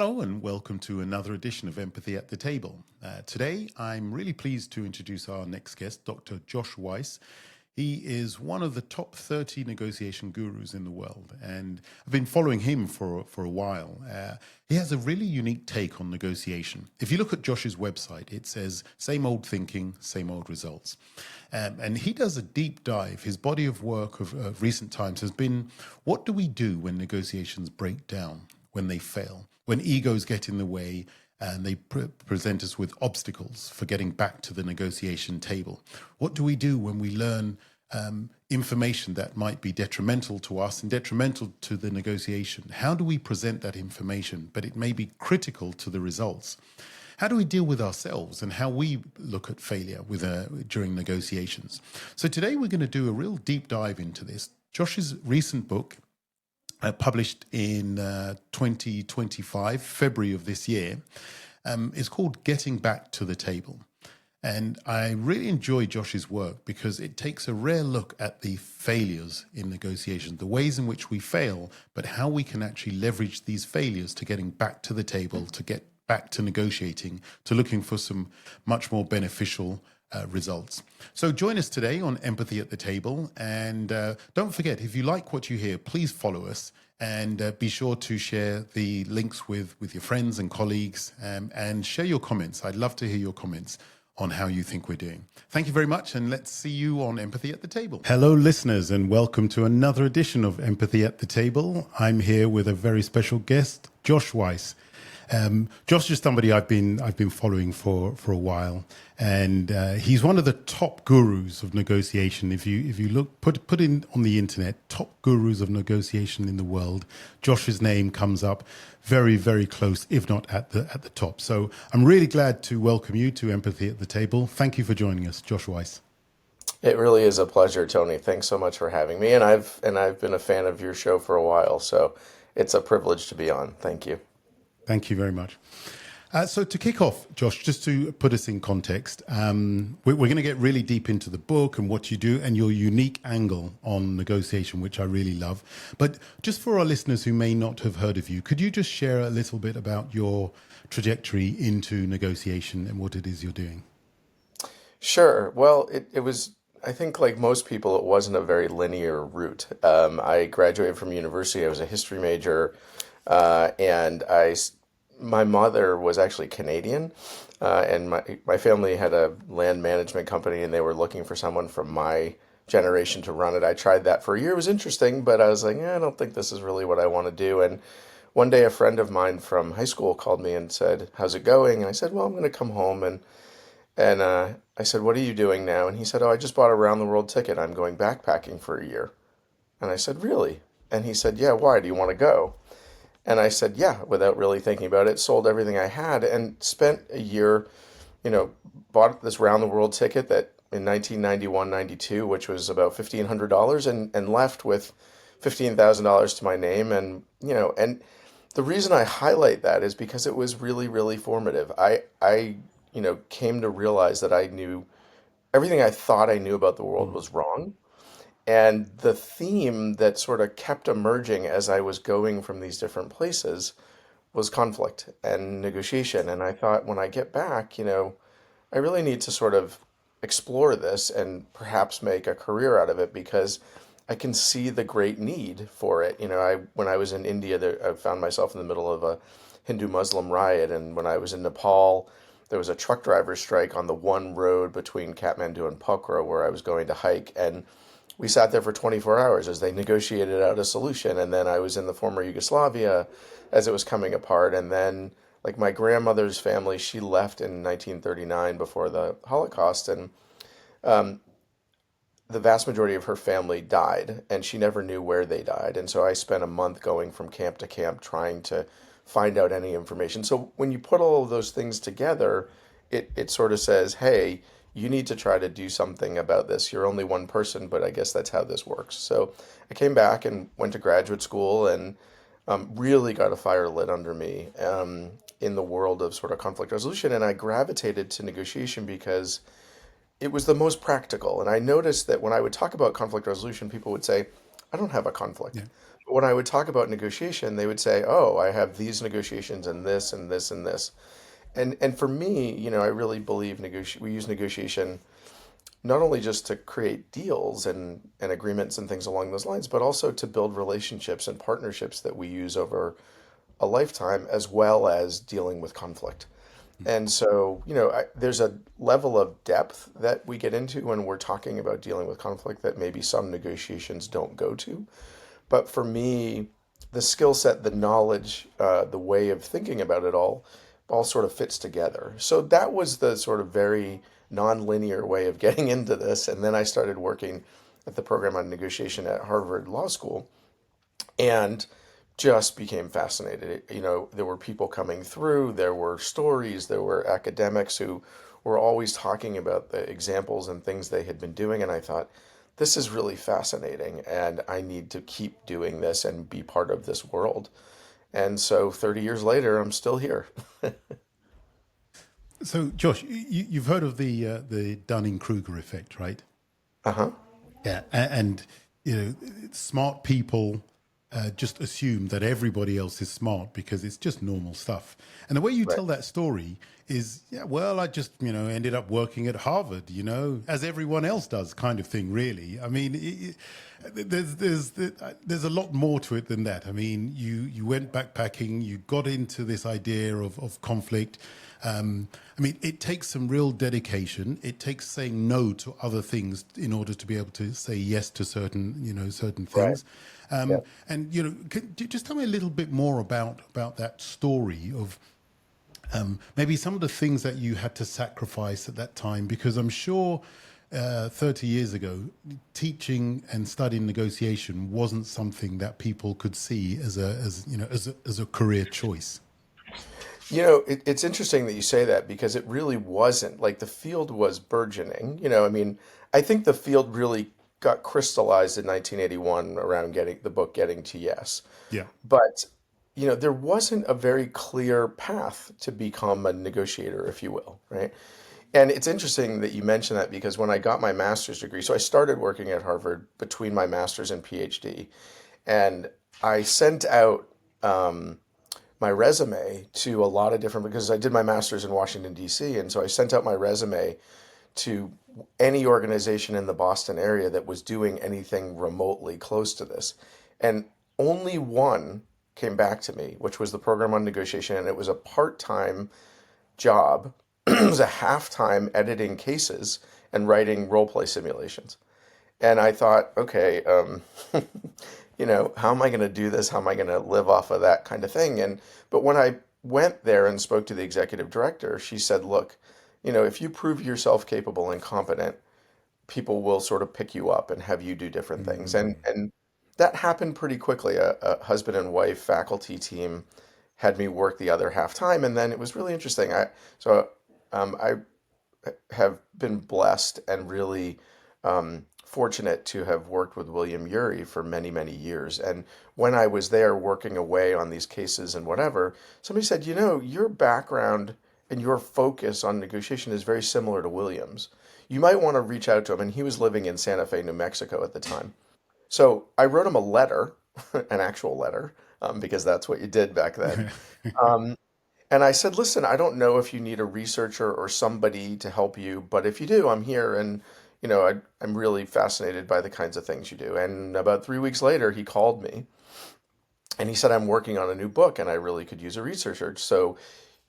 Hello and welcome to another edition of Empathy at the Table. Today, I'm really pleased to introduce our next guest, Dr. Josh Weiss. He is one of the top 30 negotiation gurus in the world, and I've been following him for a while. He has a really unique take on negotiation. If you look at Josh's website, it says, same old thinking, same old results. And he does a deep dive. His body of work of recent times has been, what do we do when negotiations break down, when they fail, when egos get in the way, and they present us with obstacles for getting back to the negotiation table? What do we do when we learn information that might be detrimental to us and detrimental to the negotiation? How do we present that information, but it may be critical to the results? How do we deal with ourselves and how we look at failure during negotiations? So today we're going to do a real deep dive into this. Josh's recent book, published in 2025, February of this year, is called Getting Back to the Table. And I really enjoy Josh's work because it takes a rare look at the failures in negotiations, the ways in which we fail, but how we can actually leverage these failures to getting back to the table, to get back to negotiating, to looking for some much more beneficial results. So join us today on Empathy at the Table. And don't forget, if you like what you hear, please follow us and be sure to share the links with your friends and colleagues and share your comments. I'd love to hear your comments on how you think we're doing. Thank you very much, and let's see you on Empathy at the Table. Hello, listeners, and welcome to another edition of Empathy at the Table. I'm here with a very special guest, Josh Weiss. Josh is somebody I've been following for a while, and he's one of the top gurus of negotiation. If you look, put in on the internet, top gurus of negotiation in the world, Josh's name comes up very, very close, if not at the top. So I'm really glad to welcome you to Empathy at the Table. Thank you for joining us, Josh Weiss. It really is a pleasure, Tony. Thanks so much for having me, and I've been a fan of your show for a while, so it's a privilege to be on. Thank you. Thank you very much. So to kick off, Josh, just to put us in context, we're going to get really deep into the book and what you do and your unique angle on negotiation, which I really love. But just for our listeners who may not have heard of you, could you just share a little bit about your trajectory into negotiation and what it is you're doing? Sure. Well, it was, I think like most people, it wasn't a very linear route. I graduated from university. I was a history major. And my mother was actually Canadian, and my family had a land management company, and they were looking for someone from my generation to run it. I tried that for a year. It was interesting, but I was like, I don't think this is really what I want to do. And one day a friend of mine from high school called me and said, how's it going? And I said, well, I'm going to come home. And I said, what are you doing now? And he said, oh, I just bought a round the world ticket. I'm going backpacking for a year. And I said, really? And he said, yeah, why? Do you want to go? And I said, yeah, without really thinking about it, sold everything I had and spent a year, bought this round the world ticket that in 1991, 92, which was about $1,500 and left with $15,000 to my name. And the reason I highlight that is because it was really, really formative. I came to realize that I knew everything I thought I knew about the world was wrong. And the theme that sort of kept emerging as I was going from these different places was conflict and negotiation. And I thought, when I get back, I really need to sort of explore this and perhaps make a career out of it because I can see the great need for it. When I was in India, I found myself in the middle of a Hindu-Muslim riot. And when I was in Nepal, there was a truck driver strike on the one road between Kathmandu and Pokhara where I was going to hike. And we sat there for 24 hours as they negotiated out a solution. And then I was in the former Yugoslavia as it was coming apart. And then, like, my grandmother's family, she left in 1939 before the Holocaust. And the vast majority of her family died, and she never knew where they died. And so I spent a month going from camp to camp trying to find out any information. So when you put all of those things together, it sort of says, hey, you need to try to do something about this. You're only one person, but I guess that's how this works. So I came back and went to graduate school and really got a fire lit under me in the world of sort of conflict resolution. And I gravitated to negotiation because it was the most practical. And I noticed that when I would talk about conflict resolution, people would say, I don't have a conflict. Yeah. when I would talk about negotiation, they would say, "Oh, I have these negotiations and this and this and this." And for me, I really believe we use negotiation not only just to create deals and agreements and things along those lines, but also to build relationships and partnerships that we use over a lifetime, as well as dealing with conflict. And so, there's a level of depth that we get into when we're talking about dealing with conflict that maybe some negotiations don't go to. But for me, the skill set, the knowledge, the way of thinking about it all sort of fits together. So that was the sort of very non-linear way of getting into this. And then I started working at the program on negotiation at Harvard Law School and just became fascinated. There were people coming through, there were stories, there were academics who were always talking about the examples and things they had been doing. And I thought, this is really fascinating, and I need to keep doing this and be part of this world. And so 30 years later, I'm still here. So, Josh, you've heard of the Dunning-Kruger effect, right? Uh-huh. Yeah, and smart people just assume that everybody else is smart because it's just normal stuff. And the way you Right. tell that story is, yeah, well, I just ended up working at Harvard, as everyone else does, kind of thing. Really, I mean, there's a lot more to it than that. I mean, you went backpacking, you got into this idea of conflict. I mean, it takes some real dedication. It takes saying no to other things in order to be able to say yes to certain Right. things. Yeah. And could you just tell me a little bit more about that story of maybe some of the things that you had to sacrifice at that time? Because I'm sure 30 years ago, teaching and studying negotiation wasn't something that people could see as a career choice. It's interesting that you say that because it really wasn't like the field was burgeoning. I mean, I think the field really got crystallized in 1981 around getting the book Getting to Yes. Yeah. But, there wasn't a very clear path to become a negotiator, if you will, right? And it's interesting that you mention that because when I got my master's degree, so I started working at Harvard between my master's and PhD, and I sent out my resume to a lot of different because I did my master's in Washington, D.C. And so I sent out my resume to any organization in the Boston area that was doing anything remotely close to this. And only one came back to me, which was the program on negotiation. And it was a part-time job. It was a half-time editing cases and writing role play simulations. And I thought, okay, how am I going to do this? How am I going to live off of that kind of thing? But when I went there and spoke to the executive director, she said, look, if you prove yourself capable and competent, people will sort of pick you up and have you do different things. And that happened pretty quickly. A husband and wife faculty team had me work the other half time, and then it was really interesting. I have been blessed and really fortunate to have worked with William Ury for many, many years. And when I was there working away on these cases and whatever, somebody said, your background and your focus on negotiation is very similar to William's. You might want to reach out to him. And he was living in Santa Fe, New Mexico at the time. So I wrote him a letter, an actual letter, because that's what you did back then. Um, and I said, listen, I don't know if you need a researcher or somebody to help you, but if you do, I'm here. And, I'm really fascinated by the kinds of things you do. And about 3 weeks later, he called me and he said, I'm working on a new book and I really could use a researcher. So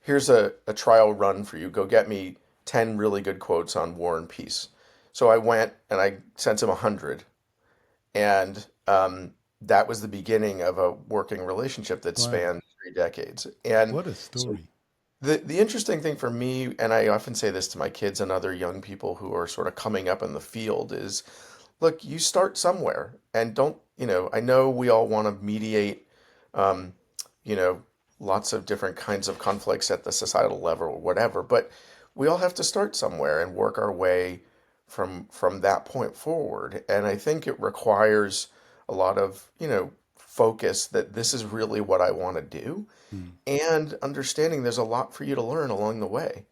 here's a trial run for you. Go get me 10 really good quotes on war and peace. So I went and I sent him 100. And that was the beginning of a working relationship that Wow. spanned 3 decades. And What a so story. the interesting thing for me, and I often say this to my kids and other young people who are sort of coming up in the field, is look, you start somewhere and don't, I know we all want to mediate, um, you know, lots of different kinds of conflicts at the societal level or whatever, but we all have to start somewhere and work our way from that point forward. And I think it requires a lot of, focus that this is really what I want to do Mm. and understanding there's a lot for you to learn along the way.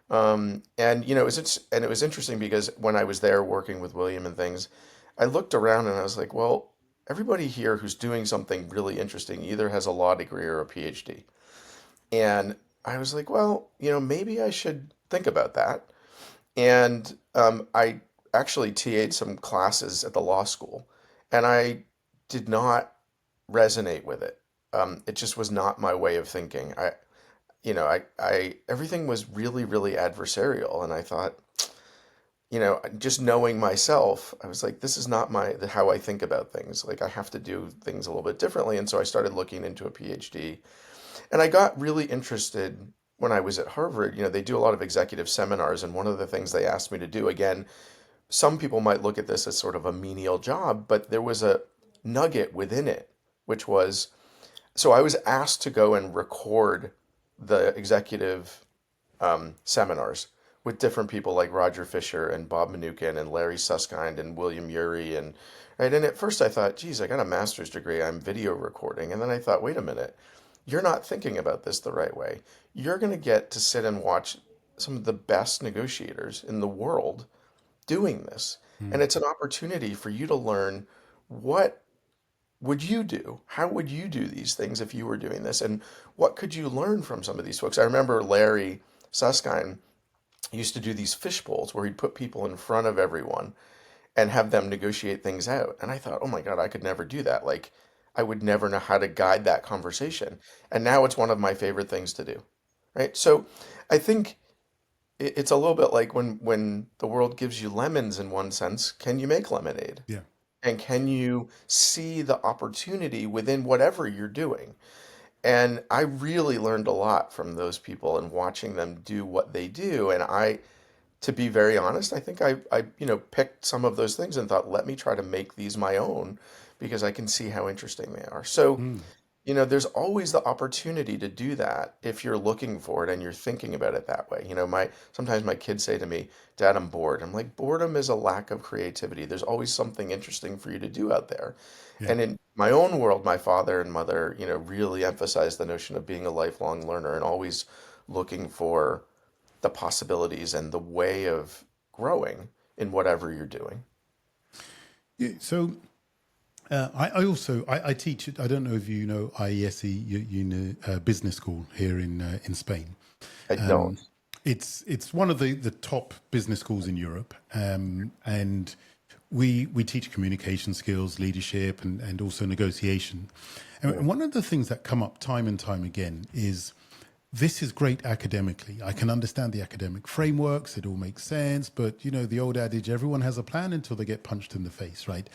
And and it was interesting because when I was there working with William and things, I looked around and I was like, well, everybody here who's doing something really interesting either has a law degree or a PhD. And I was like, well, maybe I should think about that. And I actually TA'd some classes at the law school, and I did not resonate with it. It just was not my way of thinking. Everything was really, really adversarial, and I thought, just knowing myself, I was like, this is not how I think about things. Like, I have to do things a little bit differently. And so I started looking into a PhD, and I got really interested when I was at Harvard. They do a lot of executive seminars, and one of the things they asked me to do, again, some people might look at this as sort of a menial job, but there was a nugget within it, which was, so I was asked to go and record the executive seminars with different people like Roger Fisher and Bob Minuchin and Larry Susskind and William Ury and right. And at first I thought, geez, I got a master's degree, I'm video recording. And then I thought, wait a minute, you're not thinking about this the right way. You're going to get to sit and watch some of the best negotiators in the world doing this. And Mm. it's an opportunity for you to learn, what would you do? How would you do these things if you were doing this? And what could you learn from some of these folks? I remember Larry Susskind used to do these fish bowls where he'd put people in front of everyone and have them negotiate things out. And I thought, oh my God, I could never do that. Like, I would never know how to guide that conversation. And now it's one of my favorite things to do. Right. So I think it's a little bit like when the world gives you lemons in one sense, can you make lemonade? Yeah. And can you see the opportunity within whatever you're doing? And I really learned a lot from those people and watching them do what they do. And to be very honest, I think I picked some of those things and thought, let me try to make these my own because I can see how interesting they are. So, Mm. there's always the opportunity to do that if you're looking for it and you're thinking about it that way. Sometimes my kids say to me, Dad, I'm bored. I'm like, boredom is a lack of creativity. There's always something interesting for you to do out there. Yeah. And in my own world, my father and mother, really emphasized the notion of being a lifelong learner and always looking for the possibilities and the way of growing in whatever you're doing. Yeah. So I also I teach. I don't know if you know IESE, business school here in Spain. I don't. It's one of the top business schools in Europe, and we teach communication skills, leadership, and also negotiation. And one of the things that come up time and time again is this is great academically. I can understand the academic frameworks. It all makes sense. But, the old adage, everyone has a plan until they get punched in the face, right?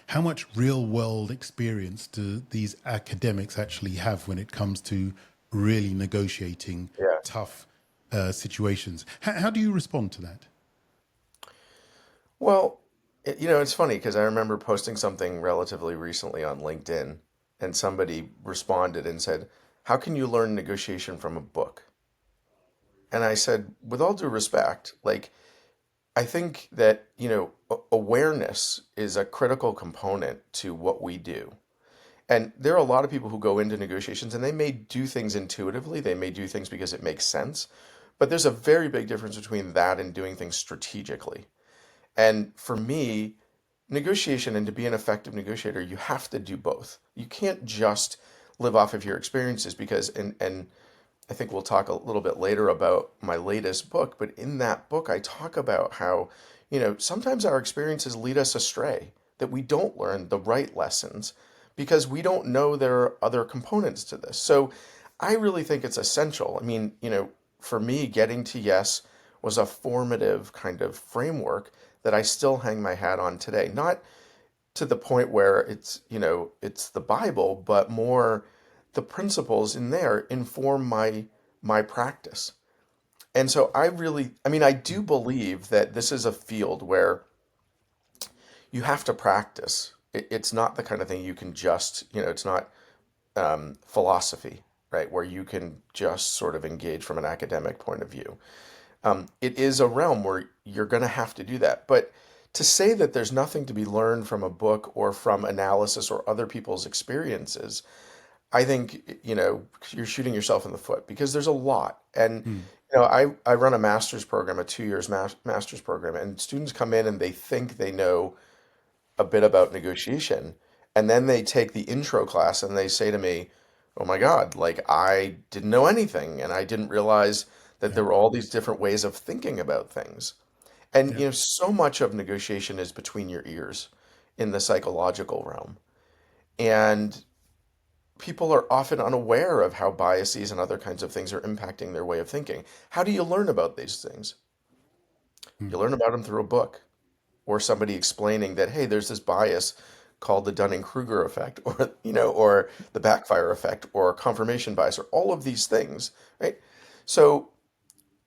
How much real world experience do these academics actually have when it comes to really negotiating Yeah. tough situations? How do you respond to that? Well, it's funny because I remember posting something relatively recently on LinkedIn, and somebody responded and said, how can you learn negotiation from a book? And I said, with all due respect, like, I think that, awareness is a critical component to what we do. And there are a lot of people who go into negotiations and they may do things intuitively, they may do things because it makes sense, but there's a very big difference between that and doing things strategically. And for me, negotiation, and to be an effective negotiator, you have to do both. You can't just live off of your experiences because, and I think we'll talk a little bit later about my latest book, but in that book, I talk about how, sometimes our experiences lead us astray, that we don't learn the right lessons because we don't know there are other components to this. So I really think it's essential. I mean, for me, getting to yes was a formative kind of framework that I still hang my hat on today. Not to the point where it's the Bible, but more the principles in there inform my practice. And so I mean, I do believe that this is a field where you have to practice. It's not the kind of thing you can just, it's not philosophy, right, where you can just sort of engage from an academic point of view. It is a realm where you're going to have to do that. But to say that there's nothing to be learned from a book or from analysis or other people's experiences, I think, you're shooting yourself in the foot because there's a lot. And, Mm. I run a master's program, a 2 years master's program, and students come in and they think they know a bit about negotiation. And then they take the intro class and they say to me, "Oh my God, like I didn't know anything and I didn't realize that Yeah. there were all these different ways of thinking about things." And Yeah. so much of negotiation is between your ears in the psychological realm. And people are often unaware of how biases and other kinds of things are impacting their way of thinking. How do you learn about these things? Mm. You learn about them through a book or somebody explaining that, hey, there's this bias called the Dunning-Kruger effect, or or the backfire effect, or confirmation bias, or all of these things, right? So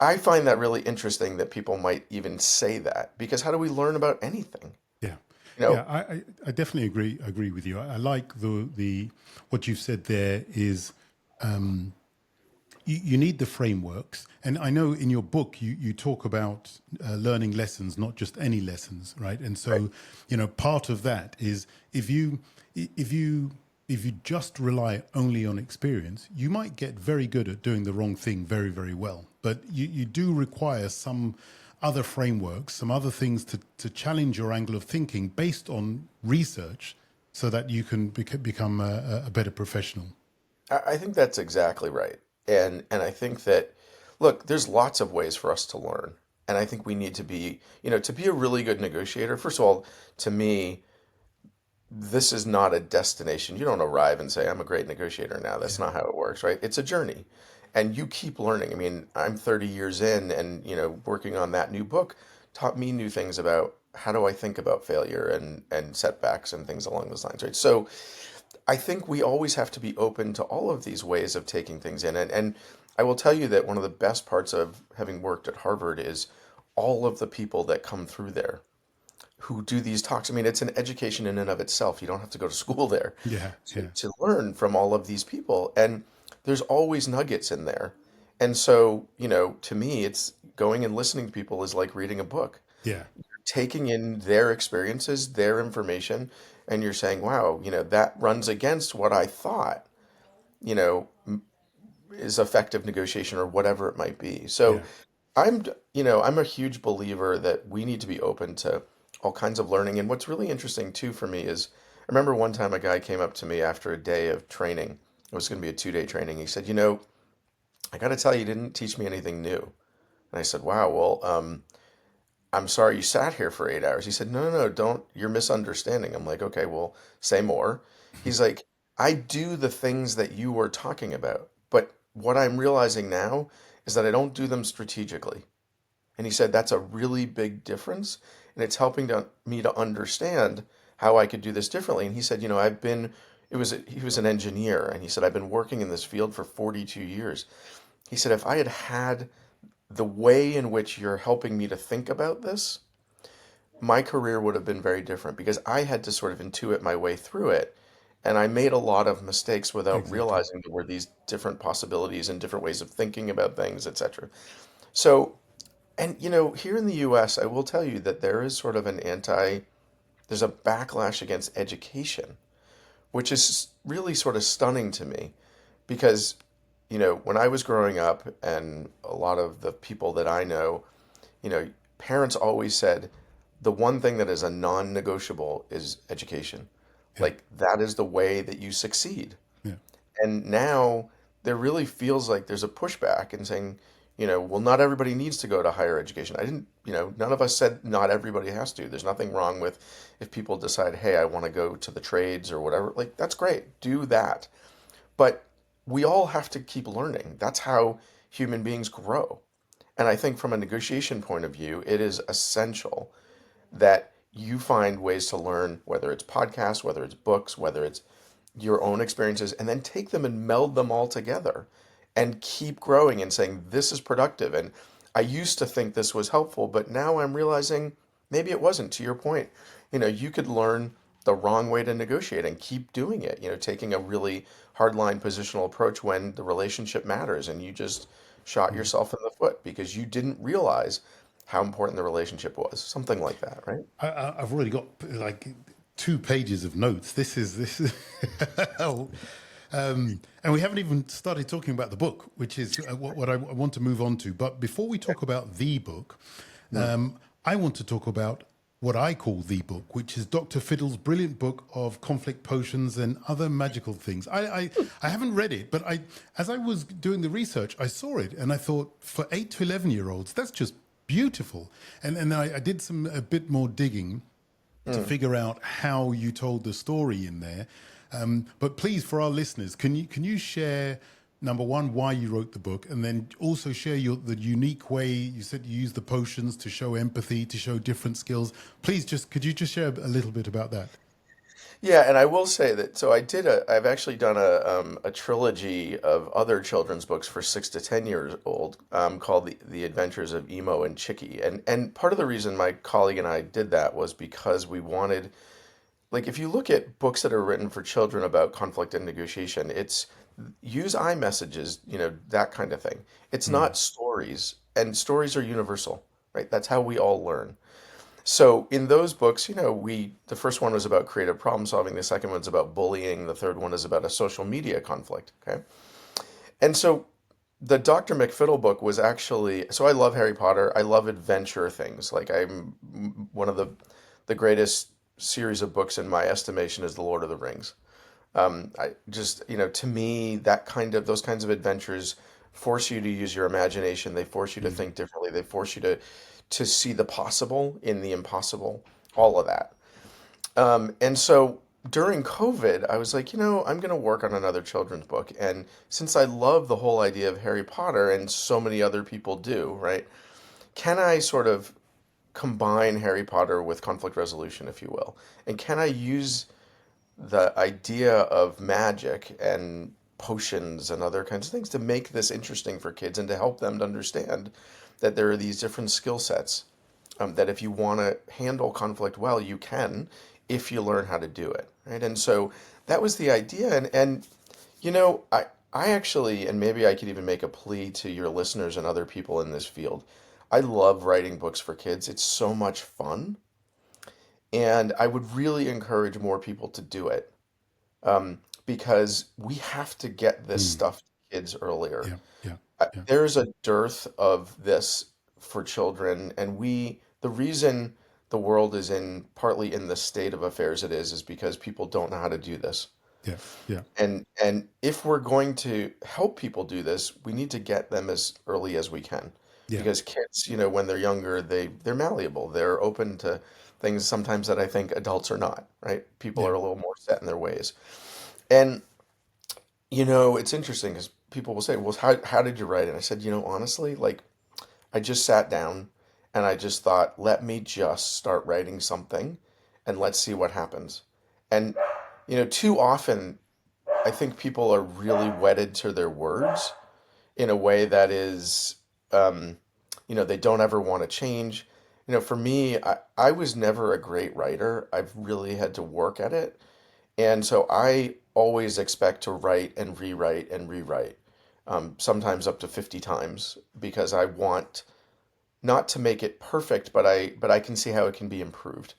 I find that really interesting that people might even say that, because how do we learn about anything? Yeah, You yeah, know, I definitely agree with you. I like the what you've said there is you need the frameworks, and I know in your book you talk about learning lessons, not just any lessons, right? And right? so part of that is if you if you just rely only on experience, you might get very good at doing the wrong thing very well. But you do require some other frameworks, some other things to challenge your angle of thinking based on research so that you can become a better professional. I think that's exactly right. And I think that, look, there's lots of ways for us to learn. And I think we need to be, to be a really good negotiator. First of all, to me, this is not a destination. You don't arrive and say, I'm a great negotiator now. That's Yeah, not how it works, right? It's a journey. And you keep learning. I mean, I'm 30 years in and, working on that new book taught me new things about how do I think about failure and setbacks and things along those lines, right? So I think we always have to be open to all of these ways of taking things in. And I will tell you that one of the best parts of having worked at Harvard is all of the people that come through there who do these talks. I mean, it's an education in and of itself. You don't have to go to school there yeah, yeah, to learn from all of these people. And there's always nuggets in there. And so, to me, it's going and listening to people is like reading a book, yeah. taking in their experiences, their information, and you're saying, wow, that runs against what I thought, you know, is effective negotiation or whatever it might be. So Yeah. I'm a huge believer that we need to be open to all kinds of learning. And what's really interesting too for me is I remember one time a guy came up to me after a day of training. It was going to be a 2-day training. He said, I got to tell you, you didn't teach me anything new. And I said, wow, well, I'm sorry you sat here for 8 hours. He said, no, no, no, don't, you're misunderstanding. I'm like, okay, well, say more. He's like, I do the things that you were talking about, but what I'm realizing now is that I don't do them strategically. And he said, that's a really big difference. And it's helping me to understand how I could do this differently. And he said, he was an engineer. And he said, I've been working in this field for 42 years. He said, if I had had the way in which you're helping me to think about this, my career would have been very different because I had to sort of intuit my way through it. And I made a lot of mistakes without Exactly. realizing there were these different possibilities and different ways of thinking about things, etc. So, and here in the US, I will tell you that there is sort of there's a backlash against education, which is really sort of stunning to me because, when I was growing up and a lot of the people that I know, parents always said the one thing that is a non-negotiable is education. Yeah, Like that is the way that you succeed. yeah, And now there really feels like there's a pushback and saying, well, not everybody needs to go to higher education. I didn't, none of us said not everybody has to. There's nothing wrong with if people decide, hey, I want to go to the trades or whatever. Like, that's great. Do that. But we all have to keep learning. That's how human beings grow. And I think from a negotiation point of view, it is essential that you find ways to learn, whether it's podcasts, whether it's books, whether it's your own experiences, and then take them and meld them all together and keep growing and saying, this is productive. And I used to think this was helpful, but now I'm realizing maybe it wasn't. To your point, you could learn the wrong way to negotiate and keep doing it, taking a really hardline positional approach when the relationship matters and you just shot mm. yourself in the foot because you didn't realize how important the relationship was. Something like that, right? I've already got like 2 pages of notes. This is, and we haven't even started talking about the book, which is what I want to move on to. But before we talk about the book, I want to talk about what I call the book, which is Dr. Fiddle's brilliant book of conflict potions and other magical things. I haven't read it, but as I was doing the research, I saw it and I thought, for 8 to 11-year-olds, that's just beautiful. And then I did a bit more digging to figure out how you told the story in there. But please, for our listeners, can you share, number one, why you wrote the book, and then also share the unique way you said you use the potions to show empathy, to show different skills. Please, could you just share a little bit about that? Yeah, and I will say that, so I've actually done a trilogy of other children's books for 6 to 10 years old, called the Adventures of Emo and Chicky. And part of the reason my colleague and I did that was because we wanted, like, if you look at books that are written for children about conflict and negotiation, it's use iMessages, that kind of thing. It's not stories, and stories are universal, right? That's how we all learn. So in those books, the first one was about creative problem solving, the second one's about bullying, the third one is about a social media conflict, okay? And so the Dr. McFiddle book was actually, so I love Harry Potter, I love adventure things. Like, one of the greatest series of books in my estimation is The Lord of the Rings. I just, to me, those kinds of adventures force you to use your imagination. They force you to think differently. They force you to see the possible in the impossible, all of that. And so during COVID, I was like, I'm going to work on another children's book. And since I love the whole idea of Harry Potter, and so many other people do, right? Can I sort of combine Harry Potter with conflict resolution, if you will? And can I use the idea of magic and potions and other kinds of things to make this interesting for kids and to help them to understand that there are these different skill sets, that if you want to handle conflict well, you can, if you learn how to do it, right? And so that was the idea. And I actually, and maybe I could even make a plea to your listeners and other people in this field. I love writing books for kids. It's so much fun. And I would really encourage more people to do it, because we have to get this Mm. stuff to kids earlier. Yeah, yeah, yeah. There's a dearth of this for children, and the reason the world is partly in the state of affairs it is because people don't know how to do this. Yeah, yeah, And if we're going to help people do this, we need to get them as early as we can. yeah, Because kids, when they're younger, they're malleable. They're open to things sometimes that I think adults are not, right? People yeah. are a little more set in their ways. And it's interesting because people will say, "Well, how did you write it?" And I said, honestly, like, I just sat down and I just thought, let me just start writing something and let's see what happens. And too often I think people are really wedded to their words in a way that is, they don't ever want to change. For me, I was never a great writer. I've really had to work at it. And so I always expect to write and rewrite and rewrite, sometimes up to 50 times, because I want not to make it perfect, but I can see how it can be improved.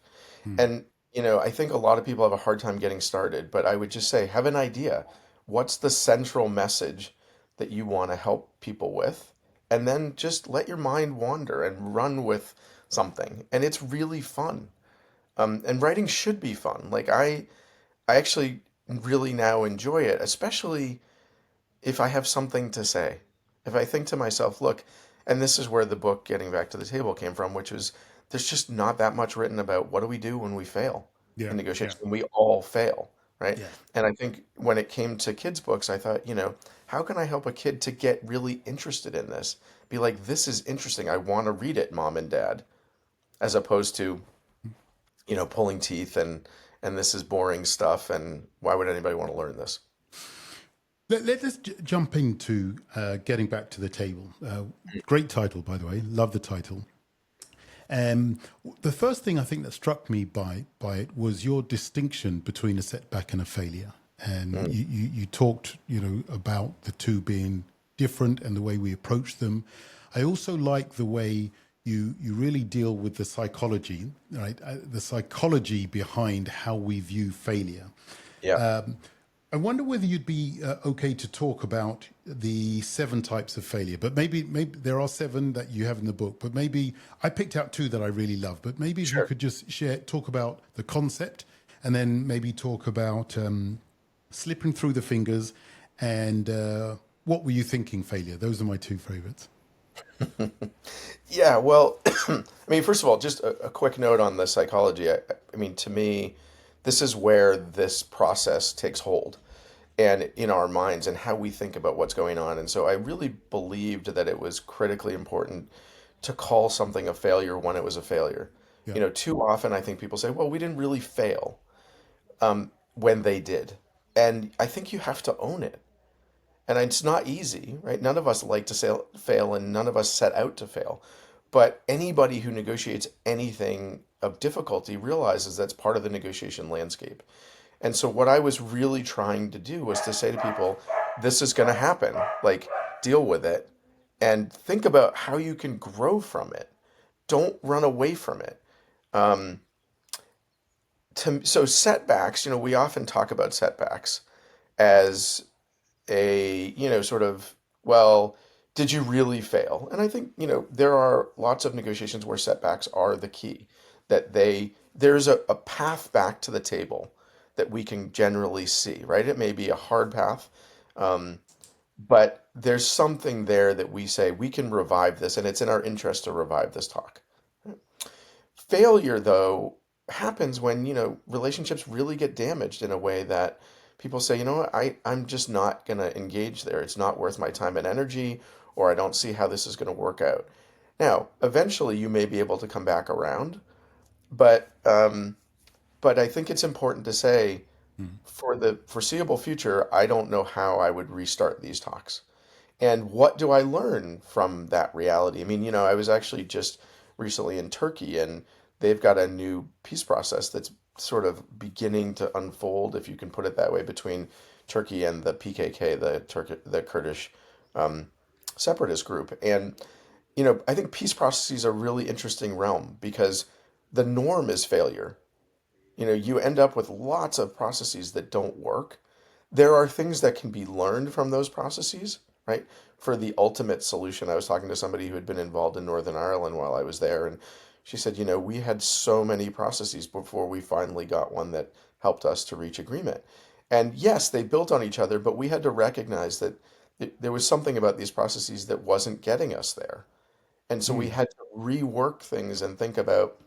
Mm. And I think a lot of people have a hard time getting started, but I would just say, have an idea. What's the central message that you want to help people with? And then just let your mind wander and run with something. And it's really fun. And writing should be fun. Like, I actually really now enjoy it, especially if I have something to say. If I think to myself, look, and this is where the book Getting Back to the Table came from, which was, there's just not that much written about what do we do when we fail Yeah, in yeah, negotiation. We all fail, right? yeah. And I think when it came to kids' books, I thought, how can I help a kid to get really interested in this? Be like, this is interesting. I want to read it, mom and dad, as opposed to, pulling teeth and this is boring stuff. And why would anybody want to learn this? Let's jump into Getting Back to the Table. Great title, by the way. Love the title. Um, the first thing I think that struck me by it was your distinction between a setback and a failure. And Mm, you talked, about the two being different and the way we approach them. I also like the way you really deal with the psychology, right? The psychology behind how we view failure. yeah. I wonder whether you'd be okay to talk about the seven types of failure, but maybe there are seven that you have in the book, but maybe I picked out two that I really love, but maybe if you Sure. could just talk about the concept and then maybe talk about slipping through the fingers and what were you thinking failure? Those are my two favorites. Yeah, well, I mean, first of all, just a quick note on the psychology. I mean, to me, this is where this process takes hold and in our minds and how we think about what's going on. And so I really believed that it was critically important to call something a failure when it was a failure. Yeah. You know, too often I think people say, well, we didn't really fail when they did. And I think you have to own it. And it's not easy, right? None of us like to fail, and none of us set out to fail. But anybody who negotiates anything of difficulty realizes that's part of the negotiation landscape. And so, what I was really trying to do was to say to people, this is going to happen. Like, deal with it and think about how you can grow from it. Don't run away from it. Um, so, setbacks, we often talk about setbacks as sort of, well, did you really fail? And I think, there are lots of negotiations where setbacks are the key, that there's a path back to the table that we can generally see, right? It may be a hard path, um, but there's something there that we say we can revive this, and it's in our interest to revive this talk. Failure, though, happens when, relationships really get damaged in a way that people say, you know what, I'm just not going to engage there. It's not worth my time and energy, or I don't see how this is going to work out. Now, eventually you may be able to come back around, but I think it's important to say Mm. for the foreseeable future, I don't know how I would restart these talks. And what do I learn from that reality? I mean, I was actually just recently in Turkey, and they've got a new peace process that's sort of beginning to unfold, if you can put it that way, between Turkey and the PKK, the Kurdish um, separatist group. And, I think peace processes are a really interesting realm because the norm is failure. You end up with lots of processes that don't work. There are things that can be learned from those processes, right? For the ultimate solution, I was talking to somebody who had been involved in Northern Ireland while I was there, and she said, we had so many processes before we finally got one that helped us to reach agreement. And yes, they built on each other, but we had to recognize that there was something about these processes that wasn't getting us there. And so we Mm. had to rework things and think about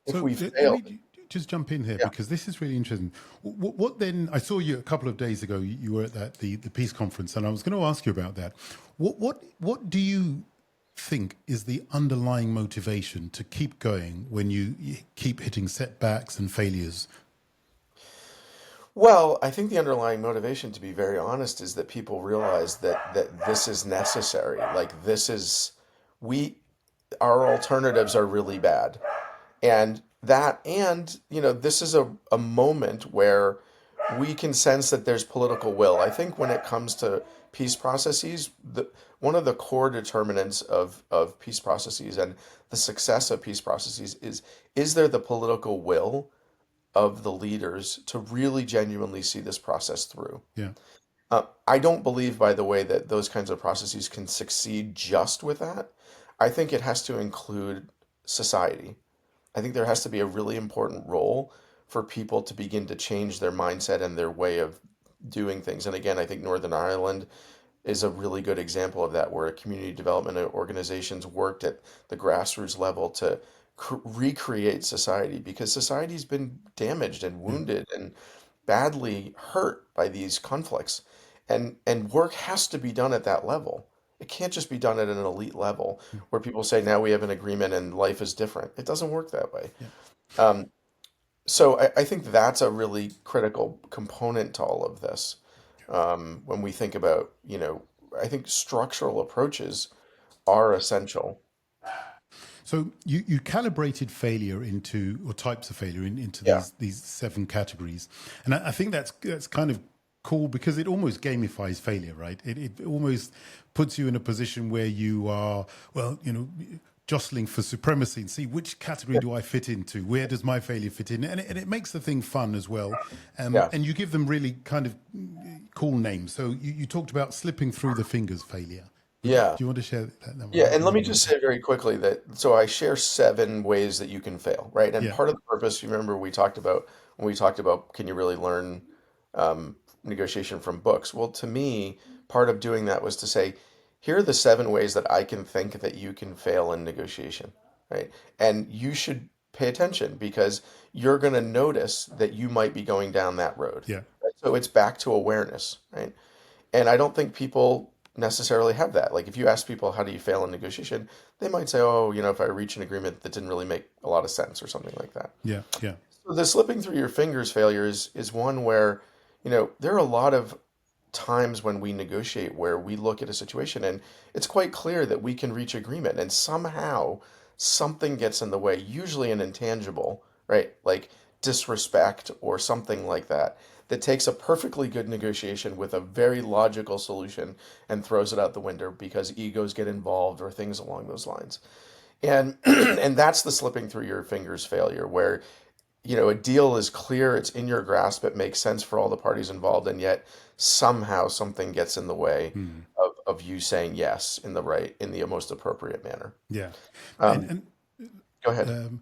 if So we let failed. me just jump in here Yeah. because this is really interesting. What then? I saw you a couple of days ago. You were at the peace conference, and I was going to ask you about that. What do you think is the underlying motivation to keep going when you keep hitting setbacks and failures? Well, I think the underlying motivation, to be very honest, is that people realize that this is necessary. Like this is we our alternatives are really bad. And this is a moment where we can sense that there's political will. I think when it comes to peace processes, one of the core determinants of peace processes and the success of peace processes is there the political will of the leaders to really genuinely see this process through. Yeah. I don't believe, by the way, that those kinds of processes can succeed just with that. I think it has to include society. I think there has to be a really important role for people to begin to change their mindset and their way of doing things. And again, I think Northern Ireland is a really good example of that, where community development organizations worked at the grassroots level to recreate society because society's been damaged and Yeah. wounded and badly hurt by these conflicts. And work has to be done at that level. It can't just be done at an elite level Yeah. where people say, now we have an agreement and life is different. It doesn't work that way. Yeah. Um, so I think that's a really critical component to all of this. When we think about, I think structural approaches are essential. So you calibrated failure into or types of failure into Yeah. these seven categories, and I think that's kind of cool because it almost gamifies failure, right? It almost puts you in a position where you are well, jostling for supremacy and see which category do I fit into? Where does my failure fit in? And it makes the thing fun as well. Yeah. And you give them really kind of cool names. So you talked about slipping through the fingers failure. Yeah. Do you want to share that Yeah, one and let me more just time? say very quickly that so I share 7 ways that you can fail, right? And Yeah, part of the purpose, you remember we talked about when we talked about can you really learn negotiation from books? Well, to me, part of doing that was to say, here are the 7 ways that I can think that you can fail in negotiation, right? And you should pay attention because you're going to notice that you might be going down that road. yeah, Right? So it's back to awareness, right? And I don't think people necessarily have that. Like if you ask people how do you fail in negotiation, they might say, "Oh, if I reach an agreement that didn't really make a lot of sense or something like that." yeah, yeah, So the slipping through your fingers failure is one where, there are a lot of times when we negotiate where we look at a situation and it's quite clear that we can reach agreement and somehow something gets in the way, usually an intangible, right? Like disrespect or something like that, that takes a perfectly good negotiation with a very logical solution and throws it out the window because egos get involved or things along those lines. And and that's the slipping through your fingers failure where a deal is clear, it's in your grasp, it makes sense for all the parties involved, and yet somehow something gets in the way mm, of you saying yes in the most appropriate manner. yeah. And Um, and Go ahead. um,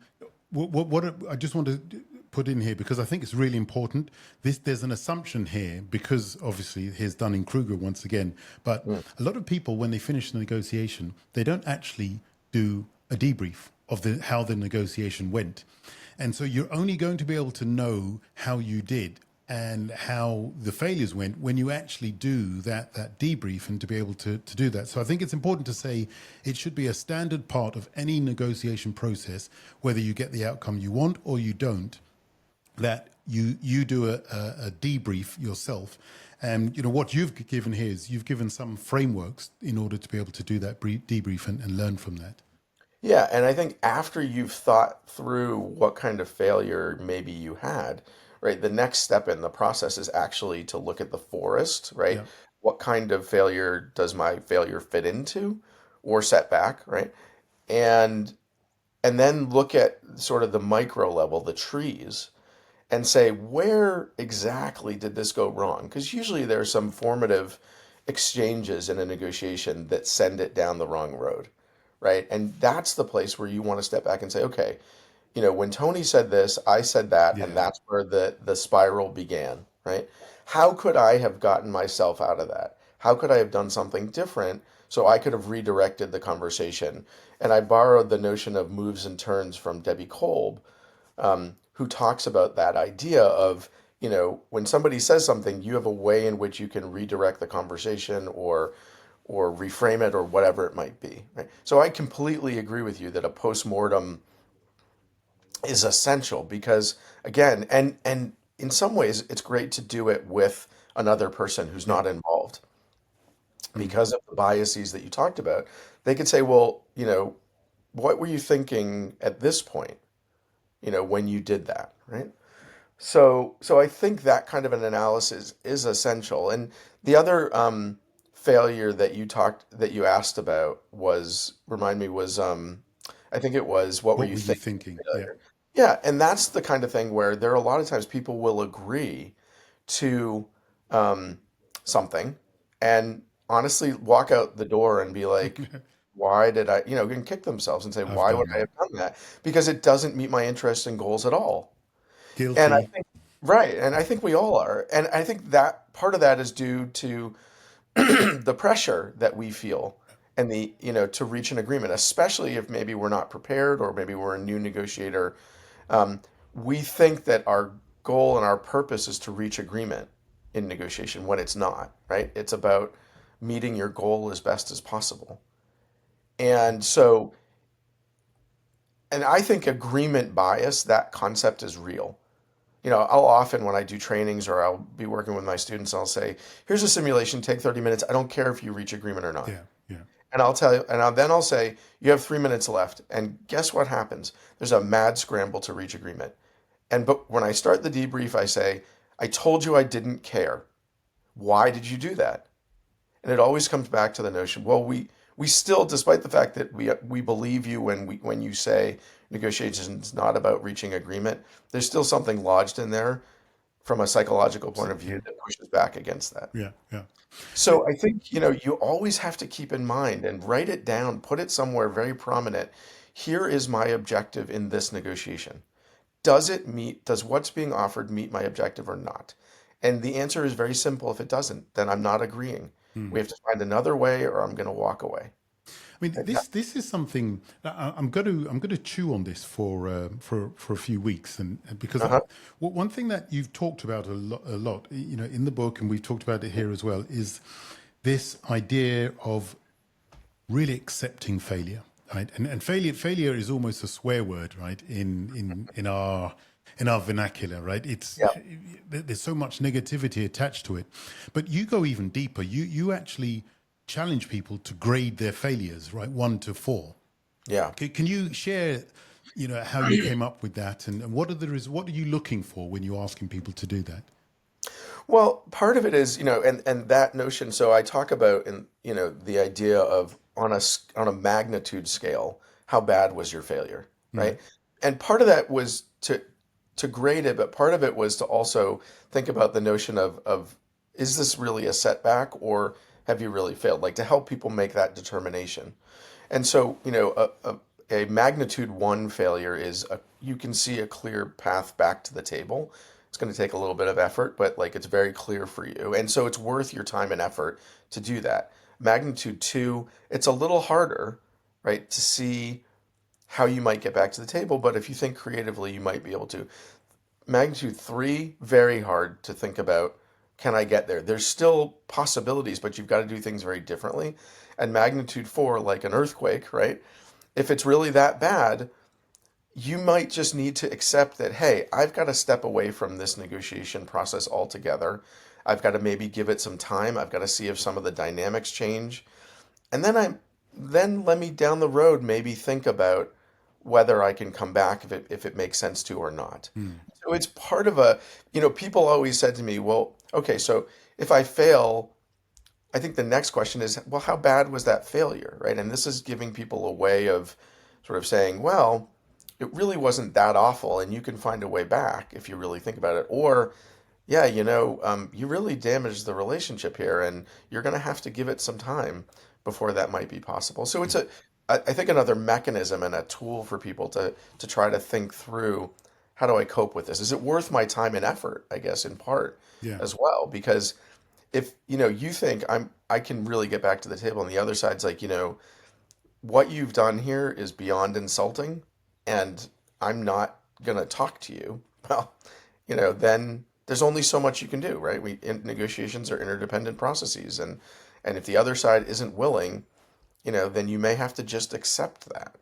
what I just want to put in here because I think it's really important. There's an assumption here because obviously here's Dunning-Kruger once again. But Mm. a lot of people, when they finish the negotiation, they don't actually do a debrief of how the negotiation went, and so you're only going to be able to know how you did and how the failures went when you actually do that debrief and to be able to do that. So I think it's important to say it should be a standard part of any negotiation process, whether you get the outcome you want or you don't, that you do a debrief yourself. And what you've given here is you've given some frameworks in order to be able to do that debrief and learn from that. Yeah, and I think after you've thought through what kind of failure maybe you had, right, the next step in the process is actually to look at the forest, right? Yeah, What kind of failure does my failure fit into or setback, right? And and then look at sort of the micro level, the trees, and say, where exactly did this go wrong? Because usually there are some formative exchanges in a negotiation that send it down the wrong road, right? And that's the place where you want to step back and say, okay, when Tony said this, I said that, and yeah, that's where the spiral began, right? How could I have gotten myself out of that? How could I have done something different so I could have redirected the conversation? And I borrowed the notion of moves and turns from Debbie Kolb, who talks about that idea of, when somebody says something, you have a way in which you can redirect the conversation or reframe it or whatever it might be. Right? So I completely agree with you that a postmortem is essential because again, and in some ways it's great to do it with another person who's yeah, not involved mm, because of the biases that you talked about. They could say, well, what were you thinking at this point, when you did that, right? So I think that kind of an analysis is essential. And the other failure that you asked about was remind me was I think it was what were what you were you thinking? thinking? Yeah, Failure. Yeah, and that's the kind of thing where there are a lot of times people will agree to um, something and honestly walk out the door and be like, why did I, and kick themselves and say, I've why would done I that. have done that? Because it doesn't meet my interests and goals at all. And I Guilty. think, right, and I think we all are. And I think that part of that is due to the pressure that we feel and to reach an agreement, especially if maybe we're not prepared or maybe we're a new negotiator. Um, we think that our goal and our purpose is to reach agreement in negotiation when it's not, right? It's about meeting your goal as best as possible. And so, and I think agreement bias, that concept is real. I'll often, when I do trainings or I'll be working with my students, I'll say, here's a simulation, take 30 minutes. I don't care if you reach agreement or not. Yeah, yeah, And I'll tell you, and then I'll say, you have 3 minutes left. And guess what happens? There's a mad scramble to reach agreement. But when I start the debrief, I say, I told you I didn't care. Why did you do that? And it always comes back to the notion, well, we still, despite the fact that we believe you when you say negotiations not about reaching agreement, there's still something lodged in there from a psychological point of view Yeah, that pushes back against that. yeah, yeah. So I think, you always have to keep in mind and write it down, put it somewhere very prominent. Here is my objective in this negotiation. Does what's being offered meet my objective or not? And the answer is very simple. If it doesn't, then I'm not agreeing. We Hmm. have to find another way or I'm going to walk away. I mean, Yeah. this is something I'm going to chew on this for a few weeks, and because Uh-huh. one thing that you've talked about a lot, in the book, and we've talked about it here as well, is this idea of really accepting failure, right? And failure is almost a swear word, right? In our vernacular, right? Yeah. There's so much negativity attached to it, but you go even deeper. You actually challenge people to grade their failures, right? 1 to 4. Yeah. Can you share, how you came up with that, and what are you looking for when you're asking people to do that? Well, part of it is, and that notion. So I talk about the idea of on a magnitude scale, how bad was your failure, Mm, right? And part of that was to grade it, but part of it was to also think about the notion of is this really a setback or have you really failed? Like to help people make that determination. And so, a magnitude 1 failure is you can see a clear path back to the table. It's going to take a little bit of effort, but like it's very clear for you. And so it's worth your time and effort to do that. Magnitude 2, it's a little harder, right, to see how you might get back to the table, but if you think creatively, you might be able to. Magnitude 3, very hard to think about. Can I get there? There's still possibilities, but you've got to do things very differently. And magnitude 4, like an earthquake, right? If it's really that bad, you might just need to accept that, hey, I've got to step away from this negotiation process altogether. I've got to maybe give it some time. I've got to see if some of the dynamics change. And then let me down the road maybe think about whether I can come back if it makes sense to or not. mm, So it's part of people always said to me, well, okay, so if I fail, I think the next question is, well, how bad was that failure, right? And this is giving people a way of sort of saying, well, it really wasn't that awful, and you can find a way back if you really think about it. Or, yeah, you really damaged the relationship here, and you're going to have to give it some time before that might be possible. So it's I think another mechanism and a tool for people to try to think through how do I cope with this? Is it worth my time and effort? I guess in part yeah. as well, because if you think I can really get back to the table, and the other side's like, what you've done here is beyond insulting, and I'm not gonna talk to you. Well, then there's only so much you can do, right? Negotiations are interdependent processes, and if the other side isn't willing, then you may have to just accept that.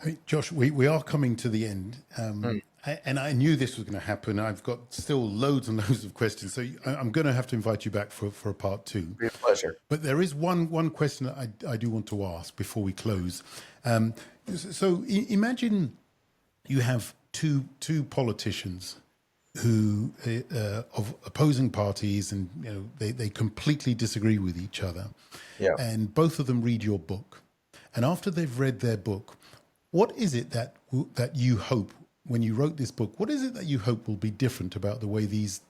Hey, Josh, we are coming to the end, Mm, and I knew this was going to happen. I've got still loads and loads of questions, so I'm going to have to invite you back for a part 2. be a pleasure. But there is one question that I do want to ask before we close. Um, so imagine you have two politicians who of opposing parties, and they completely disagree with each other, Yeah. and both of them read your book, and after they've read their book, what is it that you hope, when you wrote this book, what is it that you hope will be different about the way these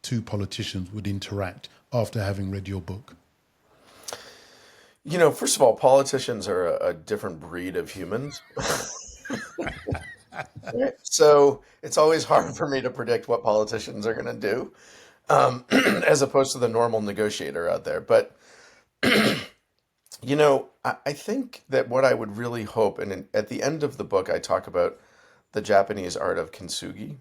two politicians would interact after having read your book? First of all, politicians are a different breed of humans. Right? So it's always hard for me to predict what politicians are going to do, as opposed to the normal negotiator out there. But I think that what I would really hope, and at the end of the book, I talk about the Japanese art of kintsugi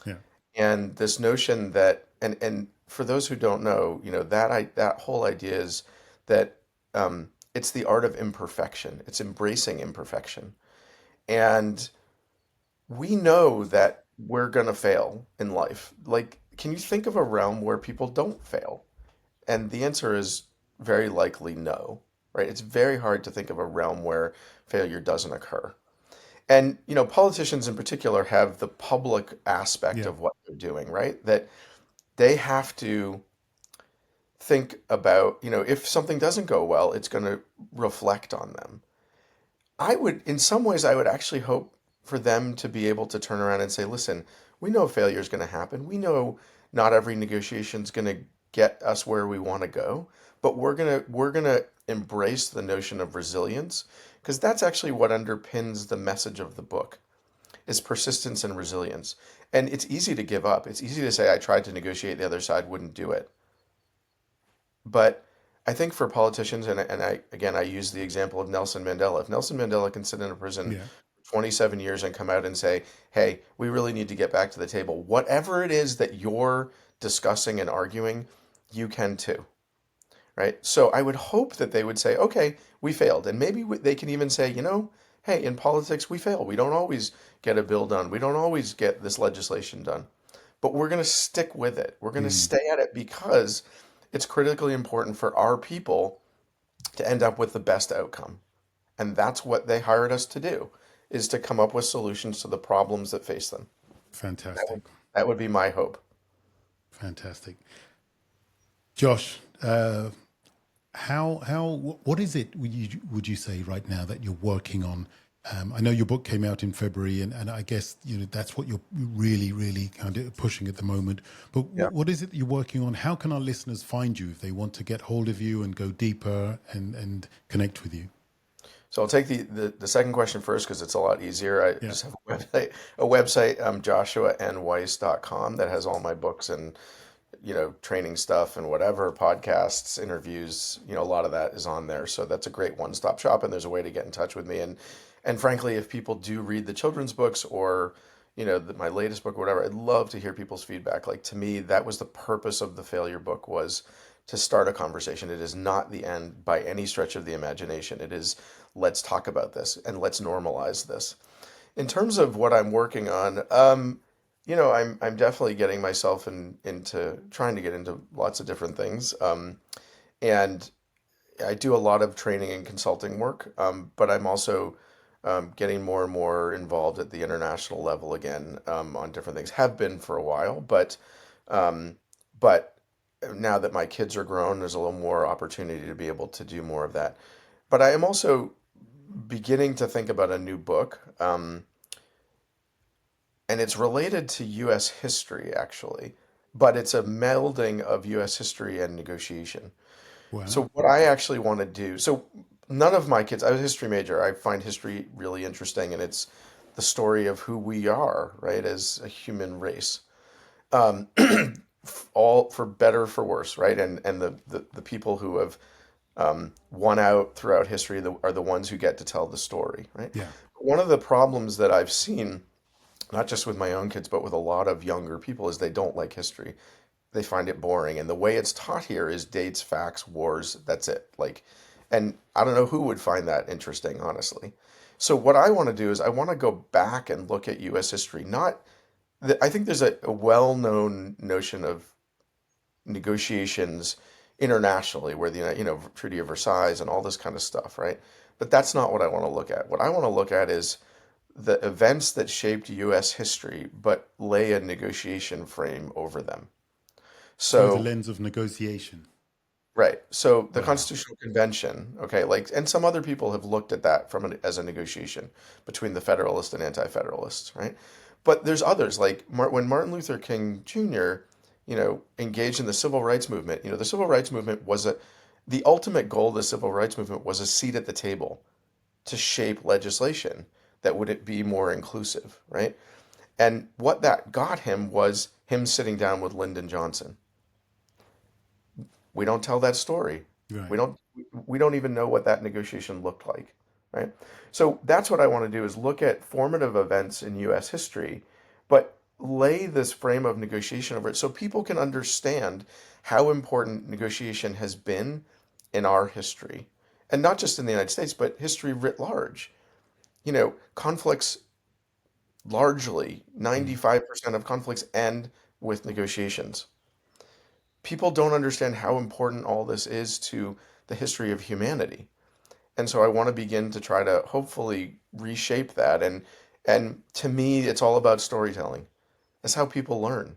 Yeah. and this notion that, and for those who don't know, that whole idea is that it's the art of imperfection. It's embracing imperfection, and we know that we're gonna fail in life. Like, can you think of a realm where people don't fail? And the answer is very likely no, right? It's very hard to think of a realm where failure doesn't occur. And, politicians in particular have the public aspect Yeah. of what they're doing, right? That they have to think about, if something doesn't go well, it's going to reflect on them. In some ways, I would actually hope for them to be able to turn around and say, listen, we know failure is going to happen. We know not every negotiation is going to get us where we want to go, but we're going to embrace the notion of resilience because that's actually what underpins the message of the book is persistence and resilience. And it's easy to give up. It's easy to say, I tried to negotiate, the other side wouldn't do it. But I think for politicians, and I use the example of Nelson Mandela. If Nelson Mandela can sit in a prison Yeah. for 27 years and come out and say, hey, we really need to get back to the table, whatever it is that you're discussing and arguing, you can too, right? So I would hope that they would say, okay, we failed. And maybe they can even say, hey, in politics, we fail. We don't always get a bill done. We don't always get this legislation done. But we're going to stick with it. We're going to Mm. stay at it because it's critically important for our people to end up with the best outcome. And that's what they hired us to do, is to come up with solutions to the problems that face them. That would, Fantastic. that would be my hope. Fantastic. Josh, what is it would you say right now that you're working on? I know your book came out in February, and I guess that's what you're really, really kind of pushing at the moment. But Yeah. what is it that you're working on? How can our listeners find you if they want to get hold of you and go deeper and connect with you? So I'll take the second question first because it's a lot easier. I Yeah. just have a website, joshuanweiss.com that has all my books and training stuff and whatever, podcasts, interviews, a lot of that is on there. So that's a great one-stop shop, and there's a way to get in touch with me. And frankly, if people do read the children's books or, my latest book or whatever, I'd love to hear people's feedback. Like to me, that was the purpose of the failure book was to start a conversation. It is not the end by any stretch of the imagination. It is let's talk about this and let's normalize this. In terms of what I'm working on, I'm definitely getting myself into trying to get into lots of different things. And I do a lot of training and consulting work, but I'm also getting more and more involved at the international level again on different things. Have been for a while, um, but now that my kids are grown, there's a little more opportunity to be able to do more of that. But I am also beginning to think about a new book. And it's related to U.S. history, actually, but it's a melding of U.S. history and negotiation. Wow. So, what I actually want to do, so none of my kids, I was a history major. I find history really interesting, and it's the story of who we are, right, as a human race. Um, all for better, for worse, right? And the people who have won out throughout history are the ones who get to tell the story, right? Yeah. One of the problems that I've seen not just with my own kids, but with a lot of younger people, is they don't like history. They find it boring. And the way it's taught here is dates, facts, wars. That's it. And I don't know who would find that interesting, honestly. So what I want to do is I want to go back and look at U.S. history. I think there's a well-known notion of negotiations internationally, where the Treaty of Versailles and all this kind of stuff, right? But that's not what I want to look at. What I want to look at is the events that shaped U.S. history, but lay a negotiation frame over them. Through the So, lens of negotiation. right. So the Wow. Constitutional Convention, okay, and some other people have looked at that as a negotiation between the Federalists and Anti-Federalists, right? But there's others, like when Martin Luther King Jr., engaged in the Civil Rights Movement. The Civil Rights Movement the ultimate goal of the Civil Rights Movement was a seat at the table to shape legislation that would it be more inclusive, right? And what that got him was him sitting down with Lyndon Johnson. We don't tell that story. We Right. don't we don't even know what that negotiation looked like, right? So that's what I want to do is look at formative events in US history, but lay this frame of negotiation over it so people can understand how important negotiation has been in our history. And not just in the United States, but history writ large. Conflicts largely Mm. 95% of conflicts end with negotiations. People don't understand how important all this is to the history of humanity. And so I want to begin to try to hopefully reshape that. And to me, it's all about storytelling. That's how people learn.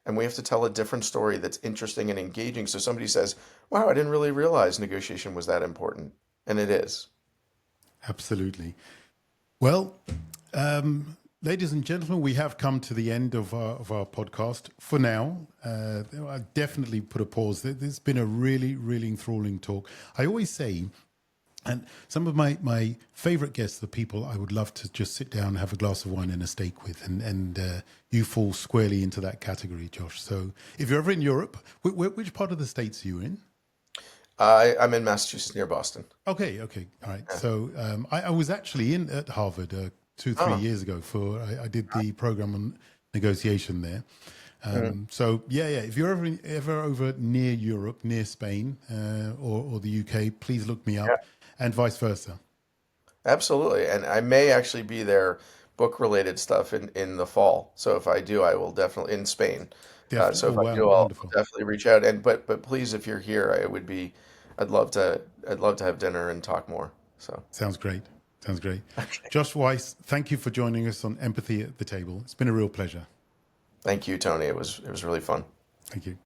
and we have to tell a different story that's interesting and engaging. So somebody says, wow, I didn't really realize negotiation was that important. And it is. Absolutely. Well, ladies and gentlemen, we have come to the end of our podcast for now. I definitely put a pause. There's been a really, really enthralling talk. I always say, and some of my favorite guests are people I would love to just sit down and have a glass of wine and a steak with. And you fall squarely into that category, Josh. So if you're ever in Europe, which part of the States are you in? I'm in Massachusetts near Boston. Okay. All right. Yeah. So I was actually at Harvard 2-3 Oh, year ago I did the program on negotiation there. mhm. So yeah. If you're ever over near Europe, near Spain or the UK, please look me Yeah, up, and vice versa. absolutely. And I may actually be there book related stuff in the fall. So if I do, I will definitely in Spain. Definitely. So Oh if I wow, do, I'll wonderful. definitely reach out. And but please, if you're here, I'd love to have dinner and talk more. So Sounds great. Sounds great. okay. Josh Weiss, thank you for joining us on Empathy at the Table. It's been a real pleasure. Thank you, Tony. It was really fun. Thank you.